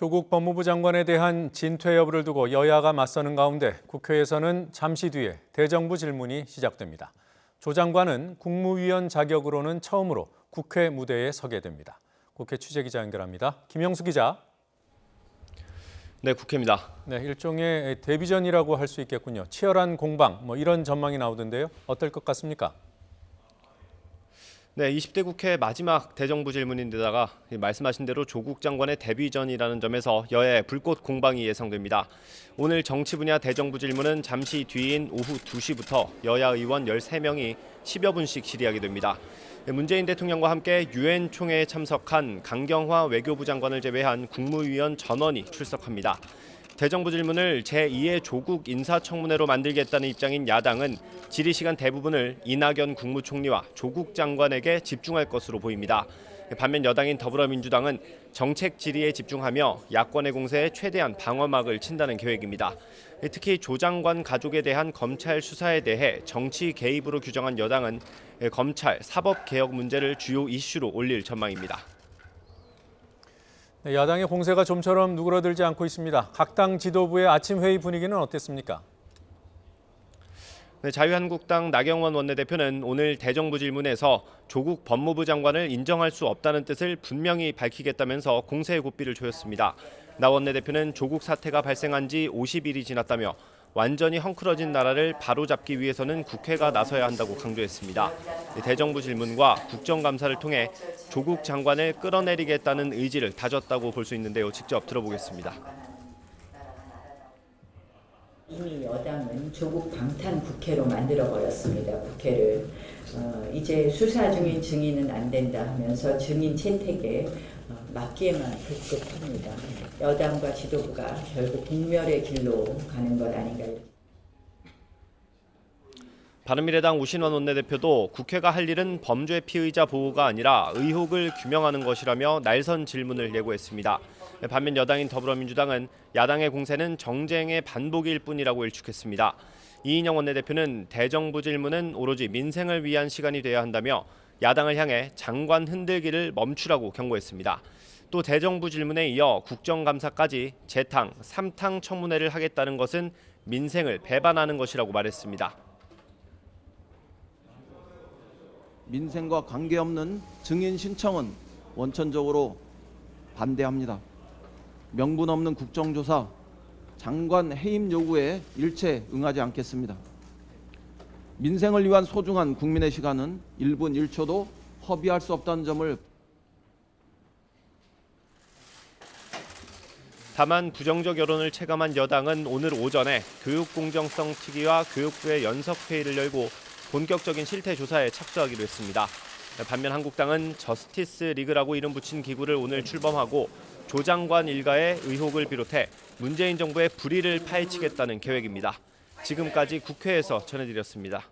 조국 법무부 장관에 대한 진퇴 여부를 두고 여야가 맞서는 가운데 국회에서는 잠시 뒤에 대정부 질문이 시작됩니다. 조 장관은 국무위원 자격으로는 처음으로 국회 무대에 서게 됩니다. 국회 취재기자 연결합니다. 김영수 기자. 네, 국회입니다. 네, 일종의 데뷔전이라고 할 수 있겠군요. 치열한 공방, 이런 전망이 나오던데요. 어떨 것 같습니까? 네, 20대 국회 마지막 대정부 질문인데다가 말씀하신 대로 조국 장관의 데뷔전이라는 점에서 여야의 불꽃 공방이 예상됩니다. 오늘 정치 분야 대정부 질문은 잠시 뒤인 오후 2시부터 여야 의원 13명이 10여 분씩 질의하게 됩니다. 문재인 대통령과 함께 유엔 총회에 참석한 강경화 외교부 장관을 제외한 국무위원 전원이 출석합니다. 대정부 질문을 제2의 조국 인사청문회로 만들겠다는 입장인 야당은 질의 시간 대부분을 이낙연 국무총리와 조국 장관에게 집중할 것으로 보입니다. 반면 여당인 더불어민주당은 정책 질의에 집중하며 야권의 공세에 최대한 방어막을 친다는 계획입니다. 특히 조 장관 가족에 대한 검찰 수사에 대해 정치 개입으로 규정한 여당은 검찰 사법개혁 문제를 주요 이슈로 올릴 전망입니다. 네, 야당의 공세가 좀처럼 누그러들지 않고 있습니다. 각 당 지도부의 아침 회의 분위기는 어땠습니까? 네, 자유한국당 나경원 원내대표는 오늘 대정부 질문에서 조국 법무부 장관을 인정할 수 없다는 뜻을 분명히 밝히겠다면서 공세의 고삐를 조였습니다. 나 원내대표는 조국 사태가 발생한 지 50일이 지났다며 완전히 헝클어진 나라를 바로잡기 위해서는 국회가 나서야 한다고 강조했습니다. 대정부 질문과 국정감사를 통해 조국 장관을 끌어내리겠다는 의지를 다졌다고 볼 수 있는데요. 직접 들어보겠습니다. 이미 여당은 조국 방탄 국회로 만들어버렸습니다. 국회를. 이제 수사 중인 증인은 안 된다 하면서 증인 채택에 막기에만 급급합니다. 여당과 지도부가 결국 국멸의 길로 가는 것 아닌가. 바른미래당 우신원 원내대표도 국회가 할 일은 범죄 피의자 보호가 아니라 의혹을 규명하는 것이라며 날선 질문을 예고했습니다. 반면 여당인 더불어민주당은 야당의 공세는 정쟁의 반복일 뿐이라고 일축했습니다. 이인영 원내대표는 대정부 질문은 오로지 민생을 위한 시간이 돼야 한다며 야당을 향해 장관 흔들기를 멈추라고 경고했습니다. 또 대정부 질문에 이어 국정감사까지 재탕, 3탕 청문회를 하겠다는 것은 민생을 배반하는 것이라고 말했습니다. 민생과 관계없는 증인 신청은 원천적으로 반대합니다. 명분 없는 국정조사, 장관 해임 요구에 일체 응하지 않겠습니다. 민생을 위한 소중한 국민의 시간은 1분 1초도 허비할 수 없다는 점을. 다만 부정적 여론을 체감한 여당은 오늘 오전에 교육공정성 특위와 교육부의 연석회의를 열고 본격적인 실태 조사에 착수하기로 했습니다. 반면 한국당은 저스티스 리그라고 이름 붙인 기구를 오늘 출범하고 조 장관 일가의 의혹을 비롯해 문재인 정부의 불의를 파헤치겠다는 계획입니다. 지금까지 국회에서 전해드렸습니다.